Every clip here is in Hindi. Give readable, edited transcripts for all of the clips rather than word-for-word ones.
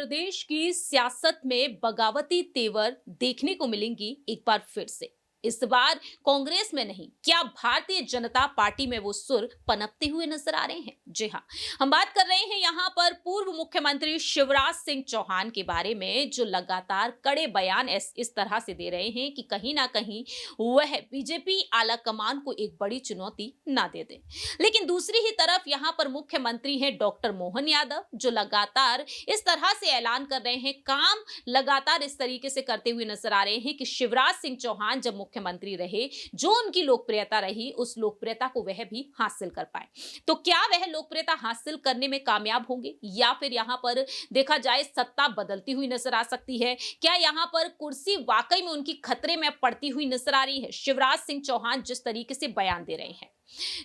प्रदेश की सियासत में बगावती तेवर देखने को मिलेंगी एक बार फिर से। इस बार कांग्रेस में नहीं, क्या भारतीय जनता पार्टी में वो सुर पनपते हुए नजर आ रहे हैं। जी हां, हम बात कर रहे हैं यहां पर पूर्व मुख्यमंत्री शिवराज सिंह चौहान के बारे में, जो लगातार कड़े बयान इस तरह से दे रहे हैं कि कहीं ना कहीं वह बीजेपी आला कमान को एक बड़ी चुनौती ना दे दे। लेकिन दूसरी ही तरफ यहां पर मुख्यमंत्री हैं डॉक्टर मोहन यादव, जो लगातार इस तरह से ऐलान कर रहे हैं, काम लगातार इस तरीके से करते हुए नजर आ रहे हैं कि शिवराज सिंह चौहान जब मुख्यमंत्री रहे, जो उनकी लोकप्रियता रही, उस लोकप्रियता को वह भी हासिल कर पाए। तो क्या वह लोकप्रियता हासिल करने में कामयाब होंगे, या फिर यहां पर देखा जाए सत्ता बदलती हुई नजर आ सकती है? क्या यहां पर कुर्सी वाकई में उनकी खतरे में पड़ती हुई नजर आ रही है, शिवराज सिंह चौहान जिस तरीके से बयान दे रहे हैं?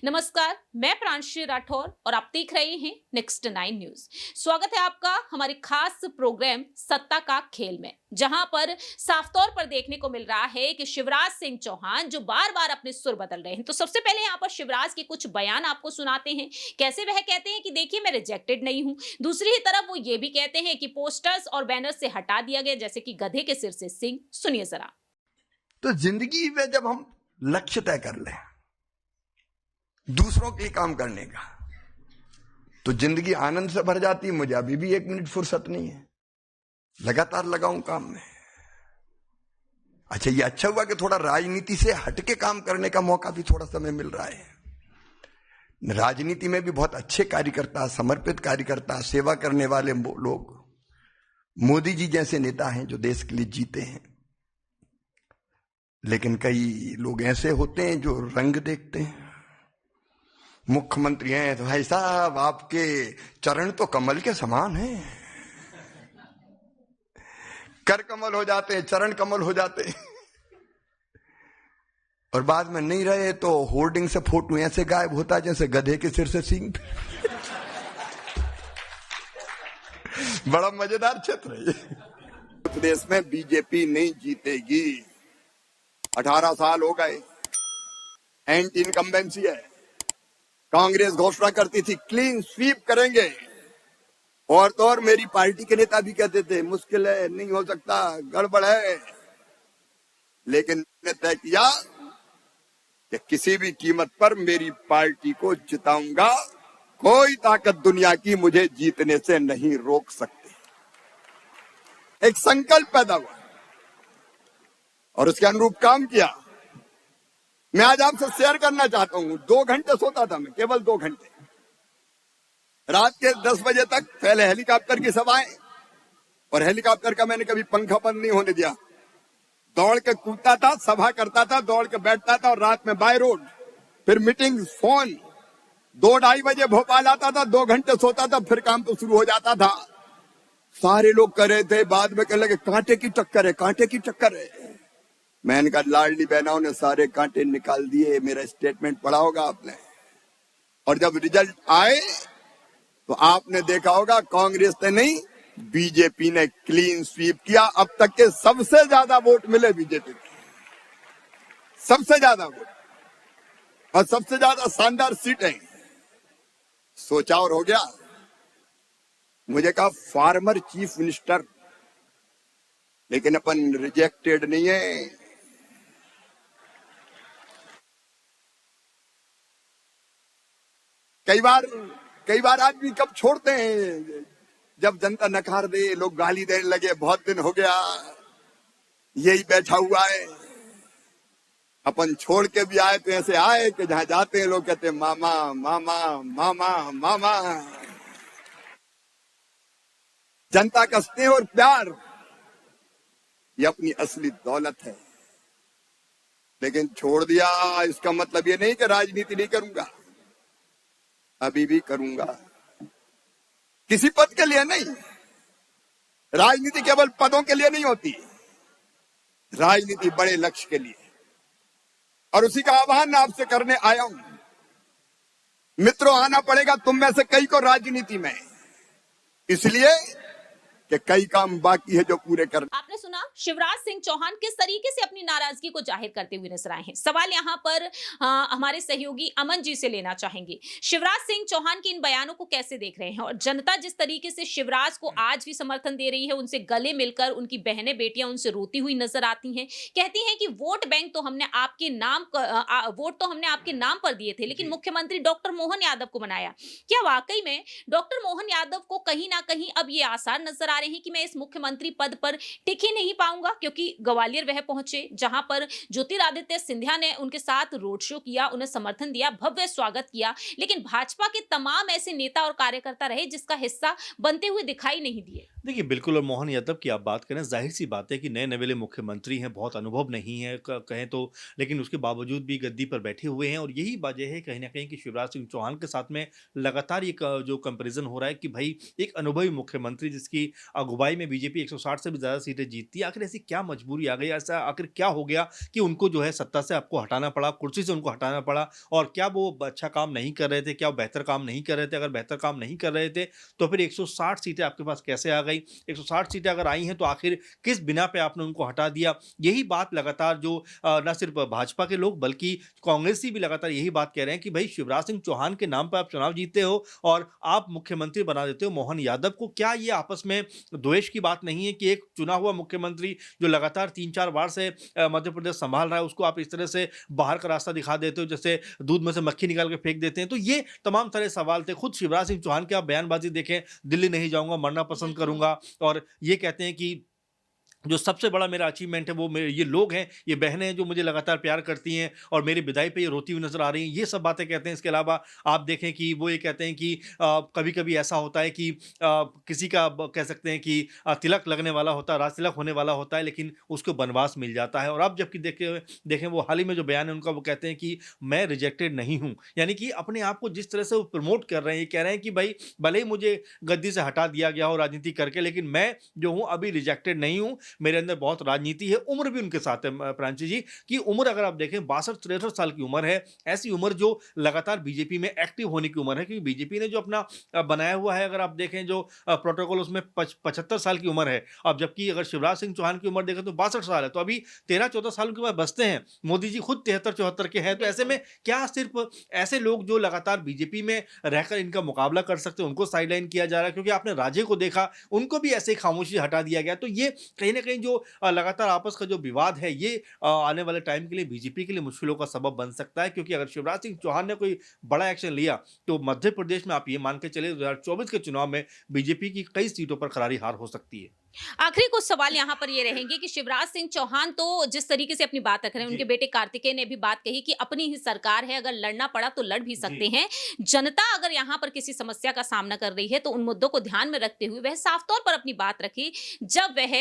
नमस्कार, मैं प्रांशु राठौर और आप देख रहे हैं नेक्स्ट 9 न्यूज। स्वागत है आपका हमारे खास प्रोग्राम सत्ता का खेल में, जहां पर साफ तौर पर देखने को मिल रहा है कि शिवराज सिंह चौहान जो बार बार अपने सुर बदल रहे हैं। तो सबसे पहले यहां पर शिवराज के कुछ बयान आपको सुनाते हैं। कैसे वह कहते हैं कि देखिए, मैं रिजेक्टेड नहीं हूं। दूसरी ही तरफ वो ये भी कहते हैं कि पोस्टर्स और बैनर से हटा दिया गया, जैसे कि गधे के सिर से सिंह। सुनिए जरा। तो जिंदगी में जब हम लक्ष्य तय कर लें दूसरों के लिए काम करने का, तो जिंदगी आनंद से भर जाती है। मुझे अभी भी 1 मिनट फुर्सत नहीं है, लगातार लगाऊं काम में। अच्छा, ये अच्छा हुआ कि थोड़ा राजनीति से हटके काम करने का मौका भी थोड़ा समय मिल रहा है। राजनीति में भी बहुत अच्छे कार्यकर्ता, समर्पित कार्यकर्ता, सेवा करने वाले लोग, मोदी जी जैसे नेता हैं जो देश के लिए जीते हैं। लेकिन कई लोग ऐसे होते हैं जो रंग देखते हैं। मुख्यमंत्री हैं तो भाई साहब, आपके चरण तो कमल के समान हैं। कर कमल हो जाते हैं, चरण कमल हो जाते हैं, और बाद में नहीं रहे तो होर्डिंग से फोटो ऐसे गायब होता है जैसे गधे के सिर से सींग। बड़ा मजेदार क्षेत्र है ये। प्रदेश में बीजेपी नहीं जीतेगी। 18 साल हो गए, एंटी इनकम्बेंसी है। कांग्रेस घोषणा करती थी क्लीन स्वीप करेंगे, और तो और मेरी पार्टी के नेता भी कहते थे मुश्किल है, नहीं हो सकता, गड़बड़ है। लेकिन मैंने तय किया कि किसी भी कीमत पर मेरी पार्टी को जिताऊंगा। कोई ताकत दुनिया की मुझे जीतने से नहीं रोक सकती। एक संकल्प पैदा हुआ और उसके अनुरूप काम किया। मैं आज आपसे शेयर करना चाहता हूं। 2 घंटे सोता था मैं, केवल 2 घंटे। रात के 10 बजे तक पहले हेलीकॉप्टर की सभाएं, और हेलीकॉप्टर का मैंने कभी पंखा बंद नहीं होने दिया। दौड़ के कूदता था, सभा करता था, दौड़ के बैठता था, और रात में बाय रोड, फिर मीटिंग, फोन। 2-2:30 बजे भोपाल आता था, 2 घंटे सोता था, फिर काम तो शुरू हो जाता था। सारे लोग कर रहे थे, बाद में कहने लगे कांटे की टक्कर है, कांटे की टक्कर है। मैंने कहा लाडली बहनों ने सारे कांटे निकाल दिए। मेरा स्टेटमेंट पढ़ा होगा आपने, और जब रिजल्ट आए तो आपने देखा होगा कांग्रेस ने नहीं, बीजेपी ने क्लीन स्वीप किया। अब तक के सबसे ज्यादा वोट मिले बीजेपी को, सबसे ज्यादा वोट, और सबसे ज्यादा शानदार सीटें। सोचा और हो गया। मुझे कहा फार्मर चीफ मिनिस्टर, लेकिन अपन रिजेक्टेड नहीं है। कई बार आदमी कब छोड़ते हैं, जब जनता नकार दे, लोग गाली देने लगे, बहुत दिन हो गया यही बैठा हुआ है। अपन छोड़ के भी आए तो ऐसे आए कि जहां जाते हैं लोग कहते हैं मामा मामा मामा मामा। जनता का स्नेह और प्यार ये अपनी असली दौलत है। लेकिन छोड़ दिया, इसका मतलब ये नहीं कि राजनीति नहीं करूंगा, अभी भी करूंगा। किसी पद के लिए नहीं। राजनीति केवल पदों के लिए नहीं होती, राजनीति बड़े लक्ष्य के लिए। और उसी का आह्वान आपसे करने आया हूं। मित्रों, आना पड़ेगा तुम में से कई को राजनीति में, इसलिए कि कई काम बाकी है जो पूरे करने। आपने सुना शिवराज सिंह चौहान किस तरीके से अपनी नाराजगी को जाहिर करते हुए नजर आए हैं। सवाल यहां पर हमारे सहयोगी अमन जी से लेना चाहेंगे। शिवराज सिंह चौहान के इन बयानों को कैसे देख रहे हैं और जनता जिस तरीके से शिवराज को आज भी समर्थन दे रही है, उनसे गले मिलकर उनकी बहनें बेटियां उनसे रोती हुई नजर आती हैं, कहती हैं कि वोट बैंक तो हमने आपके नाम वोट तो हमने आपके नाम पर दिए थे, लेकिन मुख्यमंत्री डॉक्टर मोहन यादव को बनाया। क्या वाकई में डॉक्टर मोहन यादव को कहीं ना कहीं अब ये आसार नजर आ रहे हैं कि मैं इस मुख्यमंत्री पद पर टिक ही नहीं पाऊंगा, क्योंकि ग्वालियर वह पहुंचे जहां पर ज्योतिरादित्य सिंधिया ने उनके साथ रोड शो किया, उन्हें समर्थन दिया, भव्य स्वागत किया, लेकिन भाजपा के तमाम ऐसे नेता और कार्यकर्ता रहे जिसका हिस्सा बनते हुए दिखाई नहीं दिए। देखिए, बिल्कुल। और मोहन यादव की आप बात करें, ज़ाहिर-सी बात है कि नए नवेले मुख्यमंत्री हैं, बहुत अनुभव नहीं है क कहें तो, लेकिन उसके बावजूद भी गद्दी पर बैठे हुए हैं और यही वजह है कहीं न कहीं कि शिवराज सिंह चौहान के साथ में लगातार ये क जो कंपैरिज़न हो रहा है कि भई एक अनुभवी मुख्यमंत्री जिसकी अगुवाई में बीजेपी 160 से भी ज़्यादा सीटें जीतती है, आखिर ऐसी क्या मजबूरी आ गई? ऐसा आखिर क्या हो गया कि उनको जो है सत्ता से आपको हटाना पड़ा, कुर्सी से उनको हटाना पड़ा? और क्या वो अच्छा काम नहीं कर रहे थे? क्या वो बेहतर काम नहीं कर रहे थे? अगर बेहतर काम नहीं कर रहे थे, तो फिर 160 सीटें आपके पास कैसे आ गई? 160 सीटें अगर आई हैं तो आखिर किस बिना पे आपने उनको हटा दिया? यही बात लगातार जो ना सिर्फ भाजपा के लोग बल्कि कांग्रेसी भी लगातार यही बात कह रहे हैं कि भाई शिवराज सिंह चौहान के नाम पर आप चुनाव जीतते हो और आप मुख्यमंत्री बना देते हो मोहन यादव को। क्या ये आपस में द्वेष की बात नहीं है कि एक चुना हुआ मुख्यमंत्री जो लगातार 3-4 बार से मध्य प्रदेश संभाल रहा है, उसको आप इस तरह से बाहर का रास्ता दिखा देते हो जैसे दूध में से मक्खी निकाल के फेंक देते हैं? तो ये तमाम सारे सवाल थे। खुद शिवराज सिंह चौहान की आप बयानबाजी देखें, दिल्ली नहीं जाऊंगा, मरना पसंद करूंगा, और ये कहते हैं कि जो सबसे बड़ा मेरा अचीवमेंट है वो मेरे ये लोग हैं, ये बहनें हैं जो मुझे लगातार प्यार करती हैं और मेरी विदाई पे ये रोती हुई नज़र आ रही हैं। ये सब बातें कहते हैं। इसके अलावा आप देखें कि वो ये कहते हैं कि कभी-कभी ऐसा होता है कि किसी का कह सकते हैं कि तिलक लगने वाला होता है, राज तिलक होने वाला होता है, लेकिन उसको वनवास मिल जाता है। और अब जबकि देखें वो हाल ही में जो बयान है उनका, वो कहते हैं कि मैं रिजेक्टेड नहीं हूँ। यानी कि अपने आप को जिस तरह से वो प्रमोट कर रहे हैं, ये कह रहे हैं कि भाई भले ही मुझे गद्दी से हटा दिया गया हो राजनीति करके, लेकिन मैं जो हूँ अभी रिजेक्टेड नहीं हूँ। मेरे अंदर बहुत राजनीति है। उम्र भी उनके साथ है प्रांची जी, कि उम्र अगर आप देखें 62-63 साल की उम्र है। ऐसी उम्र जो लगातार बीजेपी में एक्टिव होने की उम्र है, क्योंकि बीजेपी ने जो अपना बनाया हुआ है, अगर आप देखें जो प्रोटोकॉल, उसमें 75 साल की उम्र है। अब जबकि अगर शिवराज सिंह चौहान की उम्र देखें तो 62 साल है, तो अभी 13-14 साल उनके पास बचते हैं। मोदी जी खुद 73-74 के हैं। तो ऐसे में क्या सिर्फ ऐसे लोग जो लगातार बीजेपी में रहकर इनका मुकाबला कर सकते हैं, उनको साइडलाइन किया जा रहा है? क्योंकि आपने राजे को देखा, उनको भी ऐसे ही खामोशी हटा दिया गया। तो ये कहीं न कहीं जो लगातार आपस का जो विवाद है, ये आने वाले टाइम के लिए बीजेपी के लिए मुश्किलों का सबब बन सकता है। क्योंकि अगर शिवराज सिंह चौहान ने कोई बड़ा एक्शन लिया तो मध्य प्रदेश में आप ये मान के चले 2024 के चुनाव में बीजेपी की कई सीटों पर करारी हार हो सकती है। आखिरी कुछ सवाल यहाँ पर ये रहेंगे कि शिवराज सिंह चौहान तो जिस तरीके से अपनी बात रख रहे हैं, उनके बेटे कार्तिकेय ने भी बात कही कि अपनी ही सरकार है, अगर लड़ना पड़ा तो लड़ भी सकते हैं। जनता अगर यहाँ पर किसी समस्या का सामना कर रही है तो उन मुद्दों को ध्यान में रखते हुए वह साफ तौर पर अपनी बात रखी, जब वह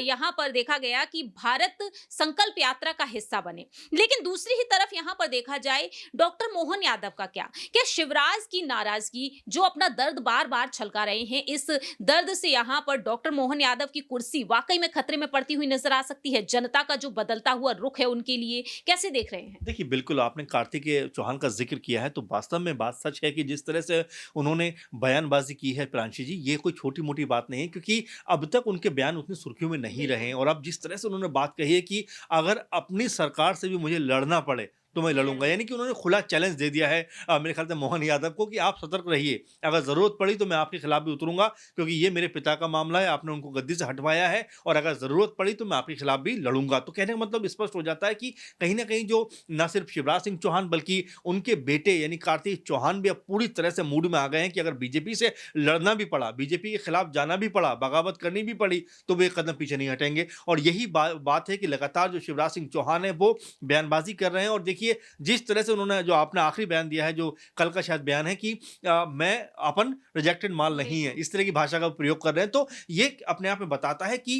यहाँ पर देखा गया कि भारत संकल्प यात्रा का हिस्सा बने। लेकिन दूसरी ही तरफ यहाँ पर देखा जाए डॉक्टर मोहन यादव का क्या शिवराज की नाराजगी, जो अपना दर्द बार बार छलका रहे हैं, इस दर्द से यहाँ पर डॉक्टर मोहन यादव की कुर्सी वाकई में खतरे में पड़ती हुई नजर आ सकती है? जनता का जो बदलता हुआ रुख है उनके लिए कैसे देख रहे हैं? देखिए, बिल्कुल आपने कार्तिकेय चौहान का जिक्र किया है, तो वास्तव में बात सच है कि जिस तरह से उन्होंने बयानबाजी की है प्रांशी जी, ये कोई छोटी-मोटी बात नहीं है, क्योंकि अब तक उनके बयान उतनी सुर्खियों में नहीं रहे हैं। और अब जिस तरह से उन्होंने बात कही है कि अगर अपनी सरकार से भी मुझे लड़ना पड़े तो मैं लड़ूंगा, यानी कि उन्होंने खुला चैलेंज दे दिया है मेरे ख्याल से मोहन यादव को कि आप सतर्क रहिए, अगर ज़रूरत पड़ी तो मैं आपके खिलाफ भी उतरूंगा, क्योंकि ये मेरे पिता का मामला है, आपने उनको गद्दी से हटवाया है, और अगर ज़रूरत पड़ी तो मैं आपके खिलाफ भी लड़ूंगा। तो कहने का मतलब स्पष्ट हो जाता है कि कहीं ना कहीं जो न सिर्फ शिवराज सिंह चौहान बल्कि उनके बेटे यानी कार्तिक चौहान भी अब पूरी तरह से मूड में आ गए हैं कि अगर बीजेपी से लड़ना भी पड़ा, बीजेपी के खिलाफ जाना भी पड़ा, बगावत करनी भी पड़ी, तो वे कदम पीछे नहीं हटेंगे। और यही बात है कि लगातार जो शिवराज सिंह चौहान है वो बयानबाजी कर रहे हैं। और देखिए, जिस तरह से उन्होंने जो आपने आखिरी बयान दिया है, जो कल का शायद बयान है कि मैं अपन रिजेक्टेड माल नहीं है, इस तरह की भाषा का प्रयोग कर रहे हैं, तो ये अपने आप में बताता है कि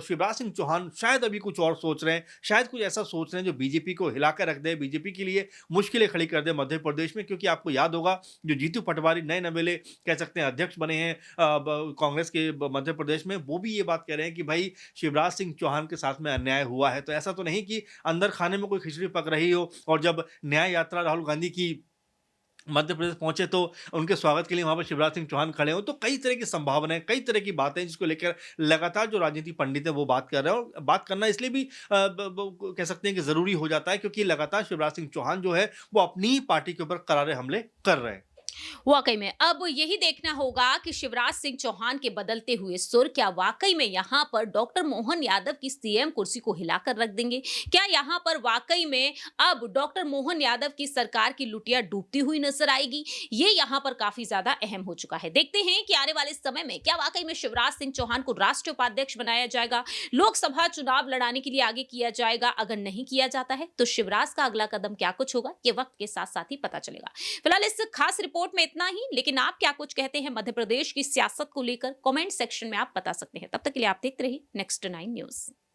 शिवराज सिंह चौहान शायद अभी कुछ और सोच रहे हैं, शायद कुछ ऐसा सोच रहे हैं जो बीजेपी को हिलाकर रख दे, बीजेपी के लिए मुश्किलें खड़ी कर दे मध्य प्रदेश में। क्योंकि आपको याद होगा जो जीतू पटवारी नए नवेले कह सकते हैं अध्यक्ष बने हैं कांग्रेस के मध्य प्रदेश में, वो भी ये बात कह रहे हैं कि भाई शिवराज सिंह चौहान के साथ में अन्याय हुआ है। तो ऐसा तो नहीं कि अंदर खाने में कोई खिचड़ी पक रही हो, और जब न्याय यात्रा राहुल गांधी की मध्य प्रदेश पहुंचे तो उनके स्वागत के लिए वहां पर शिवराज सिंह चौहान खड़े हों, तो कई तरह की संभावनाएं, कई तरह की बातें जिसको लेकर लगातार जो राजनीति पंडित है वो बात कर रहे हैं, और बात करना इसलिए भी कह सकते हैं कि जरूरी हो जाता है, क्योंकि लगातार शिवराज सिंह चौहान जो है वो अपनी ही पार्टी के ऊपर करारे हमले कर रहे हैं। वाकई में अब यही देखना होगा कि शिवराज सिंह चौहान के बदलते हुए सुर क्या वाकई में यहां पर डॉक्टर मोहन यादव की सीएम कुर्सी को हिलाकर रख देंगे। क्या यहां पर वाकई में अब डॉक्टर मोहन यादव की सरकार की लुटिया डूबती हुई नजर आएगी, ये यहां पर काफी ज्यादा अहम हो चुका है। देखते हैं कि आने वाले समय में क्या वाकई में शिवराज सिंह चौहान को राष्ट्रीय उपाध्यक्ष बनाया जाएगा, लोकसभा चुनाव लड़ाने के लिए आगे किया जाएगा। अगर नहीं किया जाता है तो शिवराज का अगला कदम क्या कुछ होगा, ये वक्त के साथ साथ ही पता चलेगा। फिलहाल इस खास रिपोर्ट में इतना ही, लेकिन आप क्या कुछ कहते हैं मध्य प्रदेश की सियासत को लेकर कमेंट सेक्शन में आप बता सकते हैं। तब तक के लिए आप देखते रहिए नेक्स्ट 9 न्यूज।